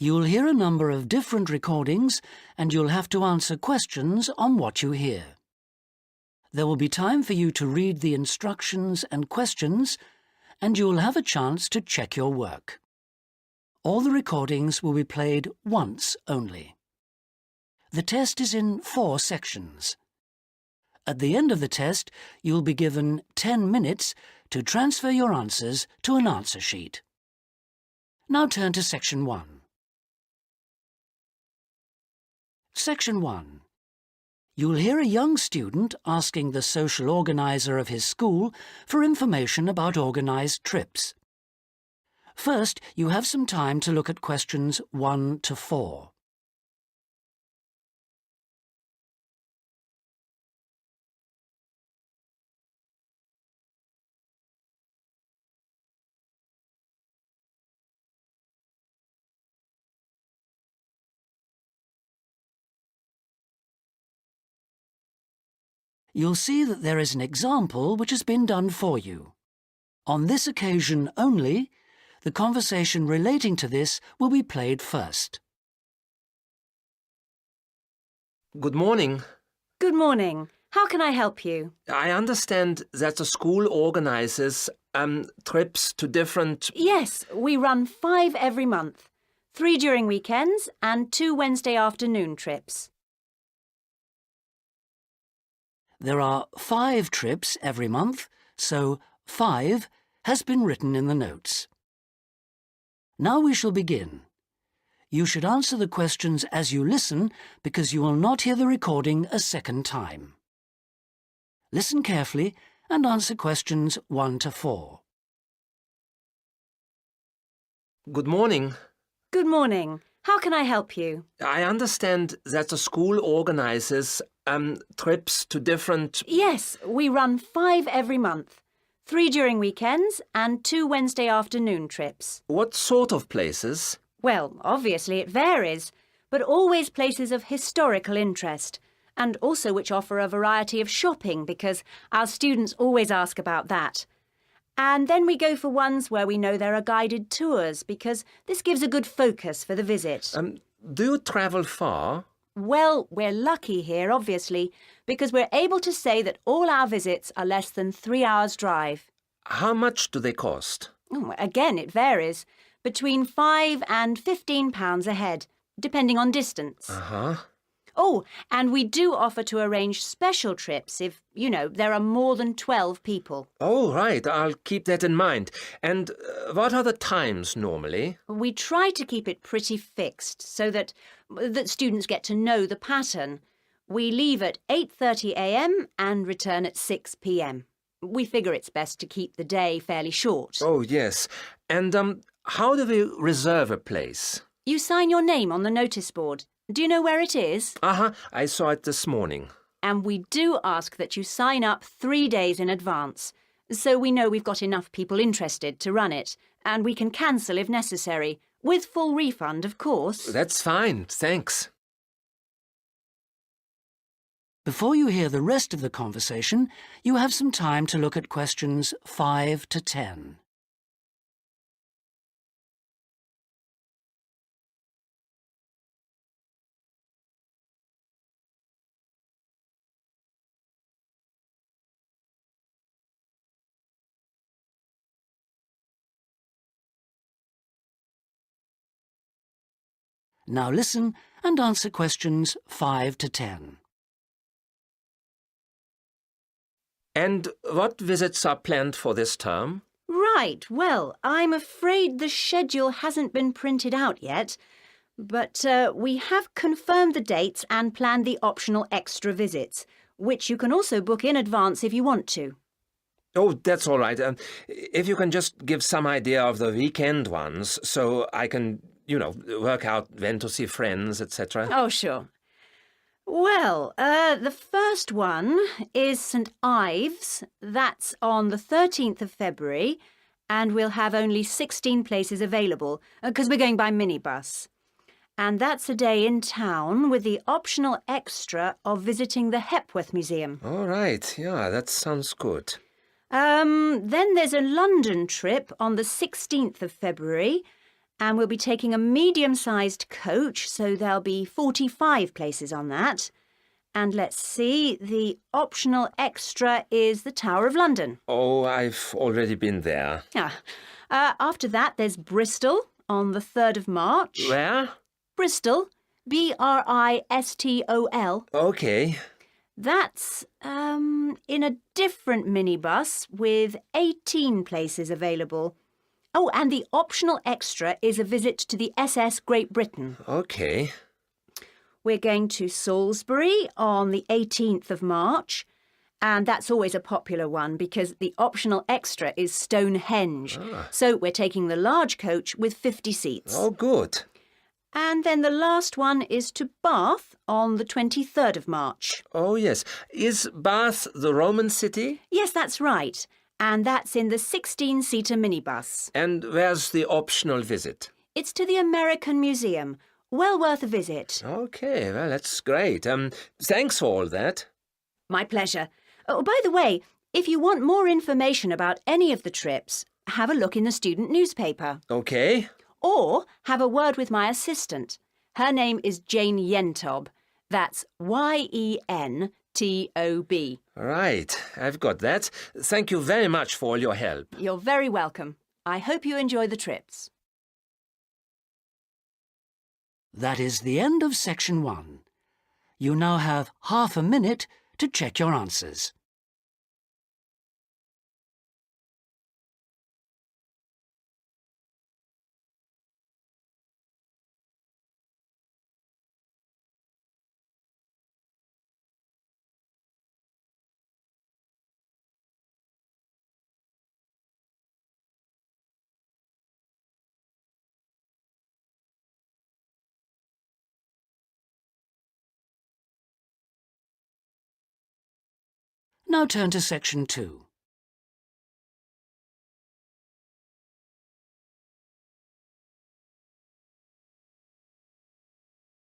You'll hear a number of different recordings and you'll have to answer questions on what you hear. There will be time for you to read the instructions and questions, and you'll have a chance to check your work. All the recordings will be played once only. The test is in 4 sections. At the end of the test, you'll be given 10 minutes to transfer your answers to an answer sheet. Now turn to Section 1. Section 1. You'll hear a young student asking the social organizer of his school for information about organised trips. First, you have some time to look at questions 1 to 4. You'll see that there is an example which has been done for you. On this occasion only, the conversation relating to this will be played first. Good morning. Good morning. How can I help you? I understand that the school organizes trips to different... Yes, we run 5 every month. 3 during weekends and 2 Wednesday afternoon trips. There are 5 trips every month, so 5 has been written in the notes. Now we shall begin. You should answer the questions as you listen because you will not hear the recording a second time. Listen carefully and answer questions 1 to 4. Good morning. Good morning. How can I help you? I understand that the school organizes trips to different... Yes, we run 5 every month. 3 during weekends and 2 Wednesday afternoon trips. What sort of places? Well, obviously it varies, but always places of historical interest, and also which offer a variety of shopping because our students always ask about that. And then we go for ones where we know there are guided tours because this gives a good focus for the visit. Do you travel far? Well, we're lucky here, obviously, because we're able to say that all our visits are less than 3 hours' drive. How much do they cost? Again, it varies. Between £5 and £15 a head, depending on distance. Uh-huh. Oh, and we do offer to arrange special trips if, there are more than 12 people. Oh, right. I'll keep that in mind. And what are the times normally? We try to keep it pretty fixed so that students get to know the pattern. We leave at 8:30 a.m. and return at 6 p.m. We figure it's best to keep the day fairly short. Oh, yes. And how do we reserve a place? You sign your name on the notice board. Do you know where it is? Uh-huh. I saw it this morning. And we do ask that you sign up 3 days in advance, so we know we've got enough people interested to run it, and we can cancel if necessary, with full refund, of course. That's fine, thanks. Before you hear the rest of the conversation, you have some time to look at questions 5 to 10. Now listen and answer questions 5 to 10. And what visits are planned for this term? Right, well, I'm afraid the schedule hasn't been printed out yet, but we have confirmed the dates and planned the optional extra visits, which you can also book in advance if you want to. Oh, that's all right. If you can just give some idea of the weekend ones, so I can, work out when to see friends, etc. Oh, sure. Well, the first one is St Ives. That's on the 13th of February, and we'll have only 16 places available, because we're going by minibus. And that's a day in town with the optional extra of visiting the Hepworth Museum. All right, yeah, that sounds good. Then there's a London trip on the 16th of February, and we'll be taking a medium-sized coach, so there'll be 45 places on that. And let's see, the optional extra is the Tower of London. Oh, I've already been there. After that, there's Bristol on the 3rd of March. Where? Bristol, Bristol. Okay. That's in a different minibus with 18 places available. Oh, and the optional extra is a visit to the SS Great Britain. Okay. We're going to Salisbury on the 18th of March, and that's always a popular one because the optional extra is Stonehenge. So we're taking the large coach with 50 seats. Oh, good. And then the last one is to Bath on the 23rd of March. Oh, yes. Is Bath the Roman city? Yes, that's right. And that's in the 16-seater minibus. And where's the optional visit? It's to the American Museum. Well worth a visit. Okay, well, that's great. Thanks for all that. My pleasure. Oh, by the way, if you want more information about any of the trips, have a look in the student newspaper. Okay. Or have a word with my assistant. Her name is Jane Yentob. That's Yentob. Right, I've got that. Thank you very much for all your help. You're very welcome. I hope you enjoy the trips. That is the end of section 1. You now have half a minute to check your answers. Now turn to section 2.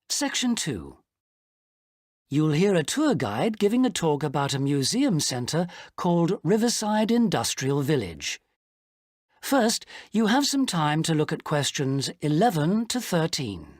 Section 2. You'll hear a tour guide giving a talk about a museum centre called Riverside Industrial Village. First, you have some time to look at questions 11 to 13.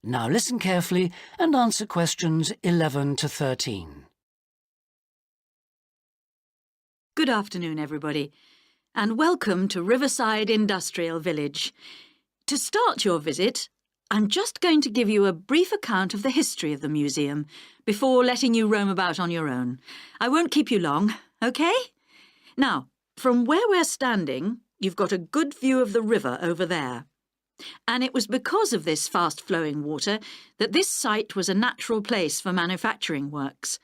Now listen carefully and answer questions 11 to 13. Good afternoon, everybody, and welcome to Riverside Industrial Village. To start your visit, I'm just going to give you a brief account of the history of the museum before letting you roam about on your own. I won't keep you long, OK? Now, from where we're standing, you've got a good view of the river over there. And it was because of this fast-flowing water that this site was a natural place for manufacturing works.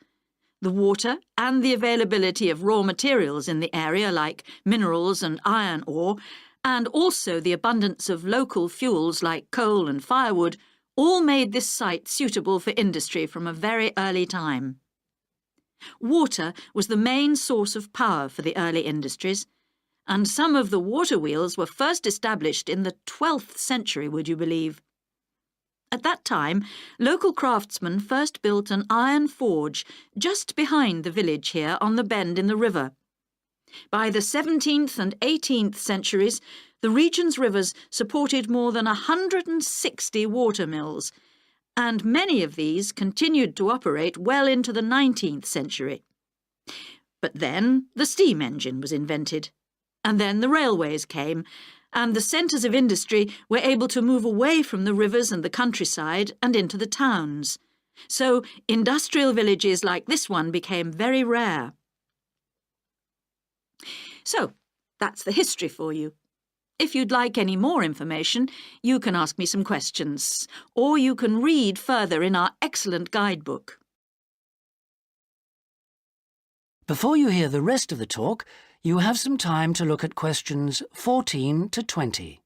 The water and the availability of raw materials in the area like minerals and iron ore, and also the abundance of local fuels like coal and firewood, all made this site suitable for industry from a very early time. Water was the main source of power for the early industries, and some of the water wheels were first established in the 12th century, would you believe? At that time, local craftsmen first built an iron forge just behind the village here on the bend in the river. By the 17th and 18th centuries, the region's rivers supported more than 160 water mills, and many of these continued to operate well into the 19th century. But then the steam engine was invented. And then the railways came, and the centres of industry were able to move away from the rivers and the countryside and into the towns. So industrial villages like this one became very rare. So that's the history for you. If you'd like any more information, you can ask me some questions, or you can read further in our excellent guidebook. Before you hear the rest of the talk, you have some time to look at questions 14 to 20.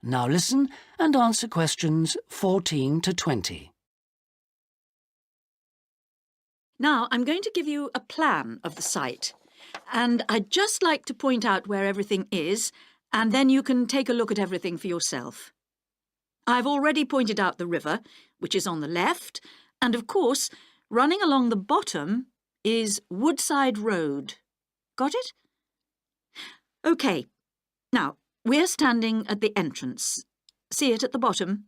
Now listen and answer questions 14 to 20. Now, I'm going to give you a plan of the site, and I'd just like to point out where everything is, and then you can take a look at everything for yourself. I've already pointed out the river, which is on the left, and of course, running along the bottom is Woodside Road. Got it? OK. Now, we're standing at the entrance. See it at the bottom?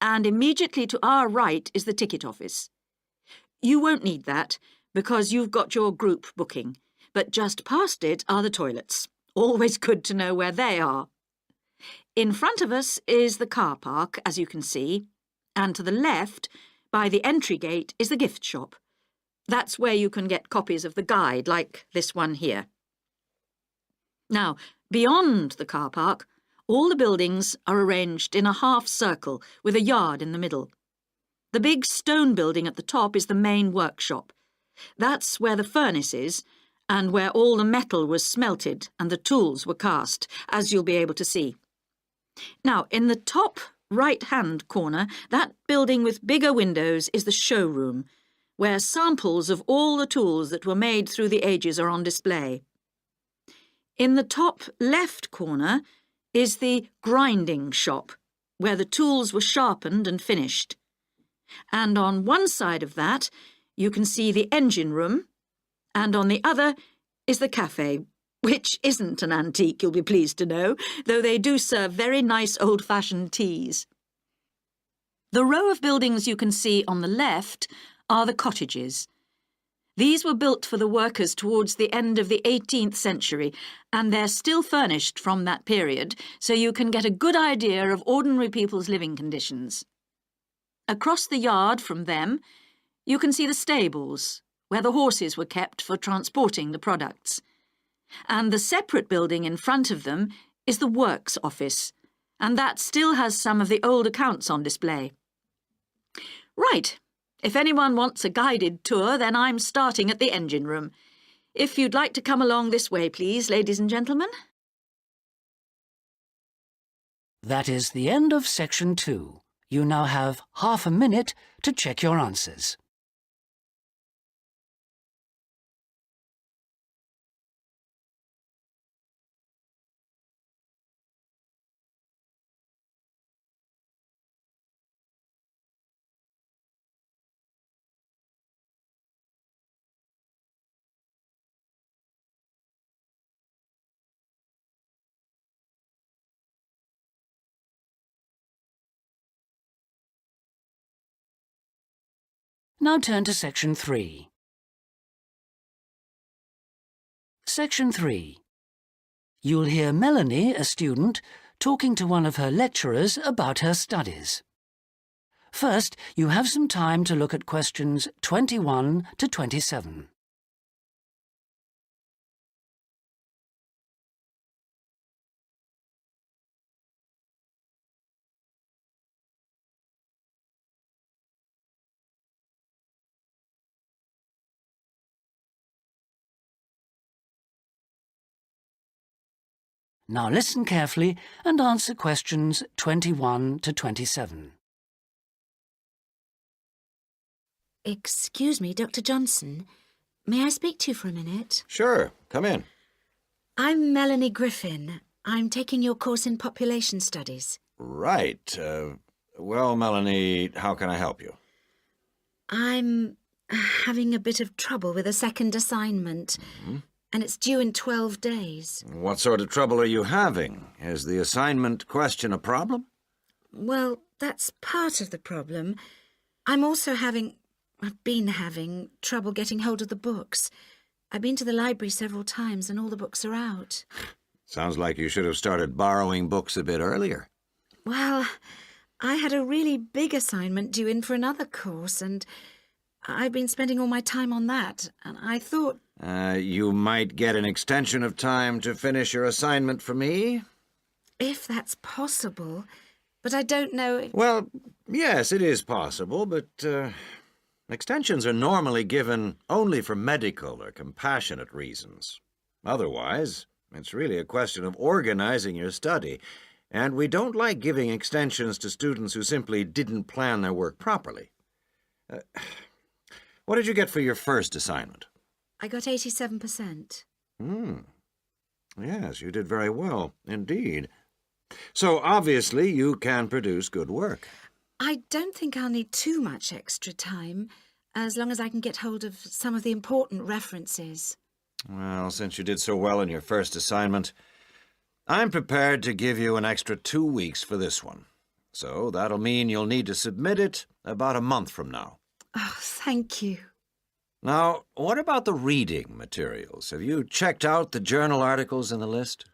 And immediately to our right is the ticket office. You won't need that, because you've got your group booking, but just past it are the toilets. Always good to know where they are. In front of us is the car park, as you can see, and to the left, by the entry gate, is the gift shop. That's where you can get copies of the guide, like this one here. Now, beyond the car park, all the buildings are arranged in a half circle with a yard in the middle. The big stone building at the top is the main workshop. That's where the furnace is, and where all the metal was smelted and the tools were cast, as you'll be able to see. Now, in the top right-hand corner, that building with bigger windows is the showroom, where samples of all the tools that were made through the ages are on display. In the top left corner is the grinding shop, where the tools were sharpened and finished. And on one side of that, you can see the engine room, and on the other is the cafe, which isn't an antique, you'll be pleased to know, though they do serve very nice old-fashioned teas. The row of buildings you can see on the left are the cottages. These were built for the workers towards the end of the 18th century, and they're still furnished from that period, so you can get a good idea of ordinary people's living conditions. Across the yard from them, you can see the stables, where the horses were kept for transporting the products. And the separate building in front of them is the works office, and that still has some of the old accounts on display. Right. If anyone wants a guided tour, then I'm starting at the engine room. If you'd like to come along this way, please, ladies and gentlemen. That is the end of section 2. You now have half a minute to check your answers. Now turn to section 3. Section 3. You'll hear Melanie, a student, talking to one of her lecturers about her studies. First, you have some time to look at questions 21 to 27. Now listen carefully and answer questions 21 to 27. Excuse me, Dr. Johnson. May I speak to you for a minute? Sure, come in. I'm Melanie Griffin. I'm taking your course in population studies. Right. Well, Melanie, how can I help you? I'm having a bit of trouble with a second assignment, and it's due in 12 days. What sort of trouble are you having? Is the assignment question a problem? Well, that's part of the problem. I've been having trouble getting hold of the books. I've been to the library several times and all the books are out. Sounds like you should have started borrowing books a bit earlier. Well, I had a really big assignment due in for another course, and I've been spending all my time on that, and I thought... You might get an extension of time to finish your assignment for me? If that's possible, but I don't know if... Well, yes, it is possible, but extensions are normally given only for medical or compassionate reasons. Otherwise, it's really a question of organizing your study. And we don't like giving extensions to students who simply didn't plan their work properly. What did you get for your first assignment? I got 87%. Yes, you did very well, indeed. So, obviously, you can produce good work. I don't think I'll need too much extra time, as long as I can get hold of some of the important references. Well, since you did so well in your first assignment, I'm prepared to give you an extra 2 weeks for this one. So that'll mean you'll need to submit it about a month from now. Oh, thank you. Now, what about the reading materials? Have you checked out the journal articles in the list?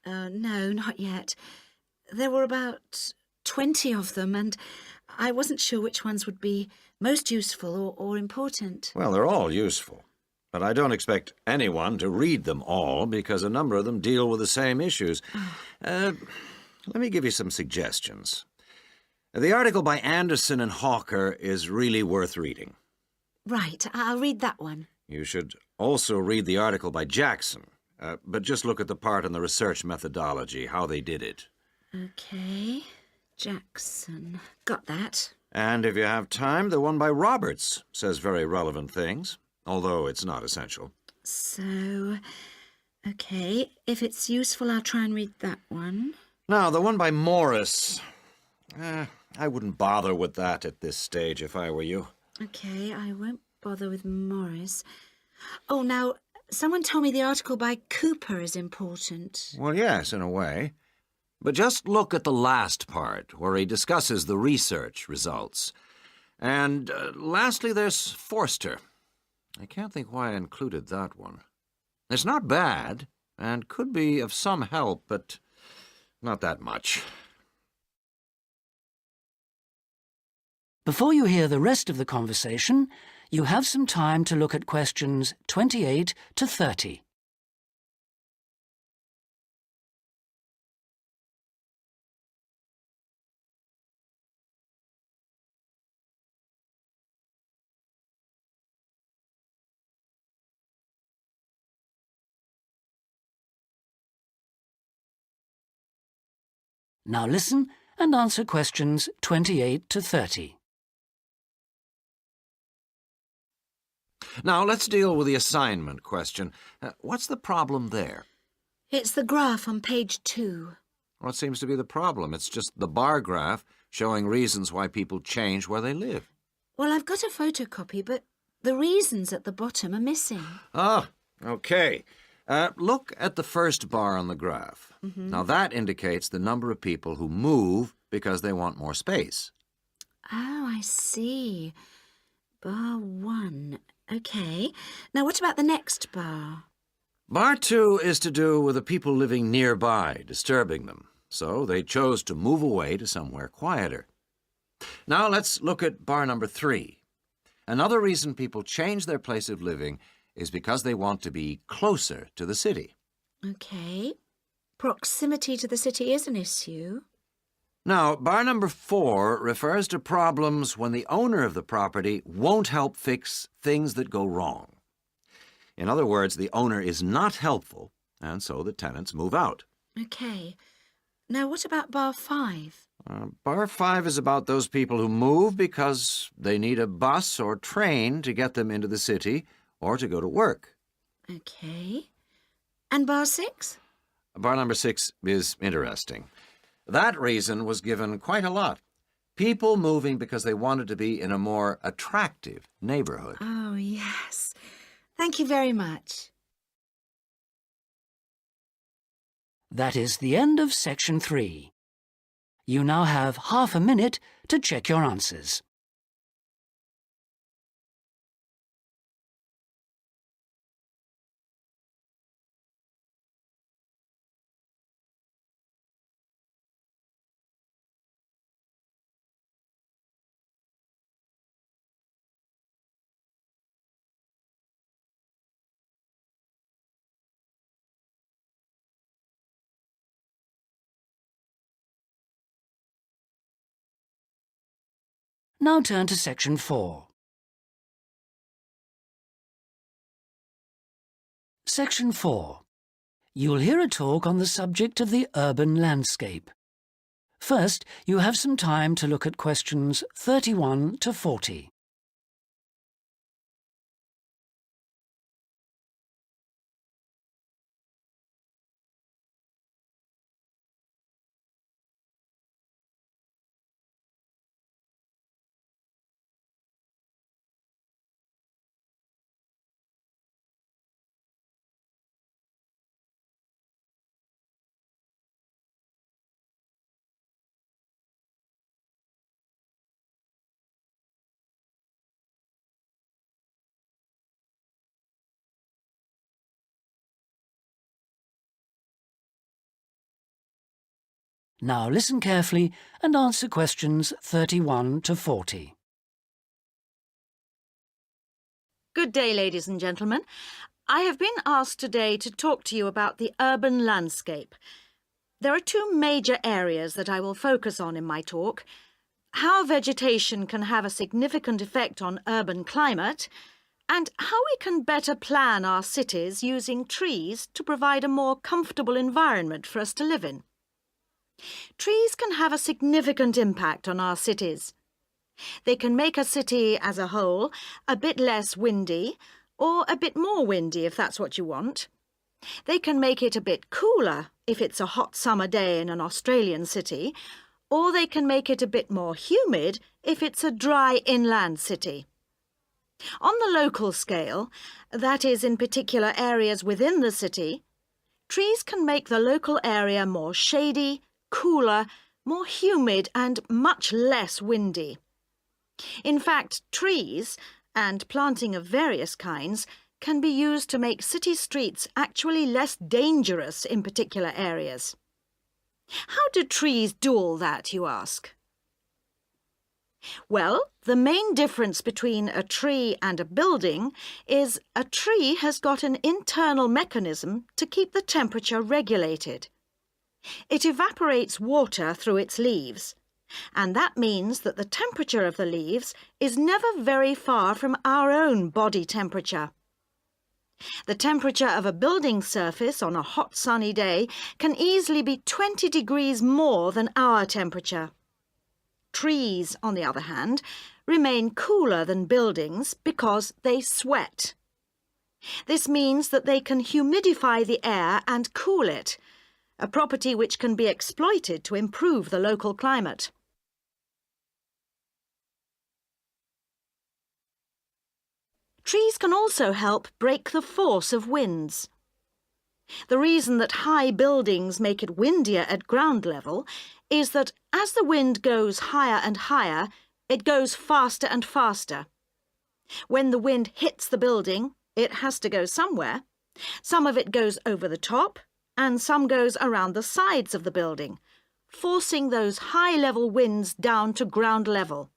No, not yet. There were about 20 of them, and I wasn't sure which ones would be most useful or important. Well, they're all useful. But I don't expect anyone to read them all because a number of them deal with the same issues. Let me give you some suggestions. The article by Anderson and Hawker is really worth reading. Right, I'll read that one. You should also read the article by Jackson, but just look at the part on the research methodology, how they did it. Okay, Jackson. Got that. And if you have time, the one by Roberts says very relevant things, although it's not essential. So, okay, if it's useful, I'll try and read that one. Now, the one by Morris, I wouldn't bother with that at this stage if I were you. Okay, I won't bother with Morris. Oh, now, someone told me the article by Cooper is important. Well, yes, in a way. But just look at the last part, where he discusses the research results. And lastly, there's Forster. I can't think why I included that one. It's not bad, and could be of some help, but not that much. Before you hear the rest of the conversation, you have some time to look at questions 28 to 30. Now listen and answer questions 28 to 30. Now, let's deal with the assignment question. What's the problem there? It's the graph on page 2. What seems to be the problem? It's just the bar graph showing reasons why people change where they live. Well, I've got a photocopy, but the reasons at the bottom are missing. Ah, okay. Look at the first bar on the graph. Now, that indicates the number of people who move because they want more space. Oh, I see. Bar 1. Okay. Now, what about the next bar? Bar 2 is to do with the people living nearby, disturbing them. So they chose to move away to somewhere quieter. Now let's look at bar number 3. Another reason people change their place of living is because they want to be closer to the city. Okay. Proximity to the city is an issue. Now, bar number 4 refers to problems when the owner of the property won't help fix things that go wrong. In other words, the owner is not helpful, and so the tenants move out. Okay. Now, what about bar 5? Bar 5 is about those people who move because they need a bus or train to get them into the city or to go to work. Okay. And bar 6? Bar number 6 is interesting. That reason was given quite a lot. People moving because they wanted to be in a more attractive neighborhood. Oh, yes. Thank you very much. That is the end of section 3. You now have half a minute to check your answers. Now turn to section 4. Section 4. You'll hear a talk on the subject of the urban landscape. First, you have some time to look at questions 31 to 40. Now listen carefully and answer questions 31 to 40. Good day, ladies and gentlemen. I have been asked today to talk to you about the urban landscape. There are two major areas that I will focus on in my talk: how vegetation can have a significant effect on urban climate, and how we can better plan our cities using trees to provide a more comfortable environment for us to live in. Trees can have a significant impact on our cities. They can make a city as a whole a bit less windy, or a bit more windy if that's what you want. They can make it a bit cooler if it's a hot summer day in an Australian city, or they can make it a bit more humid if it's a dry inland city. On the local scale, that is in particular areas within the city, trees can make the local area more shady, cooler, more humid and much less windy. In fact, trees, and planting of various kinds, can be used to make city streets actually less dangerous in particular areas. How do trees do all that, you ask? Well, the main difference between a tree and a building is a tree has got an internal mechanism to keep the temperature regulated. It evaporates water through its leaves, and that means that the temperature of the leaves is never very far from our own body temperature. The temperature of a building surface on a hot sunny day can easily be 20 degrees more than our temperature. Trees, on the other hand, remain cooler than buildings because they sweat. This means that they can humidify the air and cool it, a property which can be exploited to improve the local climate. Trees can also help break the force of winds. The reason that high buildings make it windier at ground level is that as the wind goes higher and higher, it goes faster and faster. When the wind hits the building, it has to go somewhere. Some of it goes over the top, and some goes around the sides of the building, forcing those high-level winds down to ground level.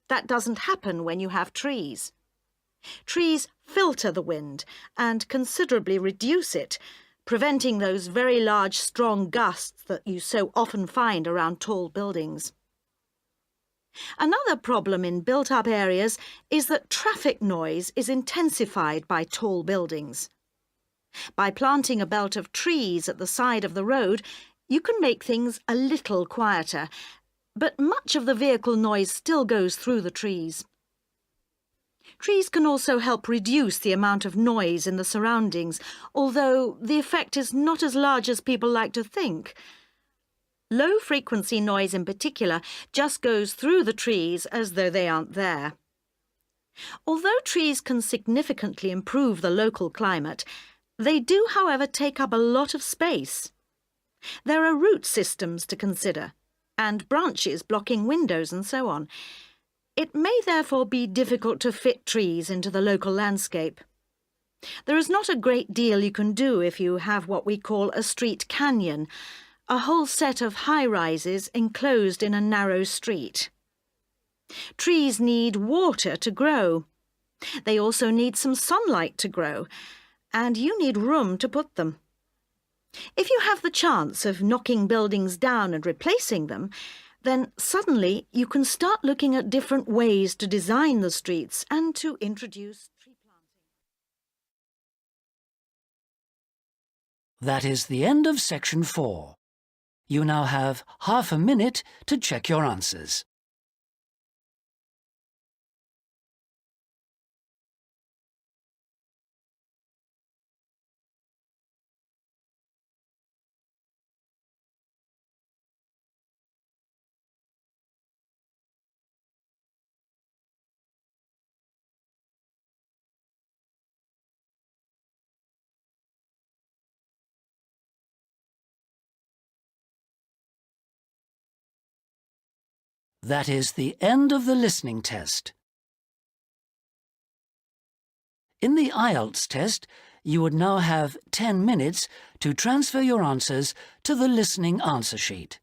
That doesn't happen when you have trees. Trees filter the wind and considerably reduce it, preventing those very large, strong gusts that you so often find around tall buildings. Another problem in built-up areas is that traffic noise is intensified by tall buildings. By planting a belt of trees at the side of the road, you can make things a little quieter, but much of the vehicle noise still goes through the trees. Trees can also help reduce the amount of noise in the surroundings, although the effect is not as large as people like to think. Low-frequency noise in particular just goes through the trees as though they aren't there. Although trees can significantly improve the local climate, they do, however, take up a lot of space. There are root systems to consider, and branches blocking windows and so on. It may therefore be difficult to fit trees into the local landscape. There is not a great deal you can do if you have what we call a street canyon, a whole set of high-rises enclosed in a narrow street. Trees need water to grow. They also need some sunlight to grow, and you need room to put them. If you have the chance of knocking buildings down and replacing them, then suddenly you can start looking at different ways to design the streets and to introduce tree planting. That is the end of section 4. You now have half a minute to check your answers. That is the end of the listening test. In the IELTS test, you would now have 10 minutes to transfer your answers to the listening answer sheet.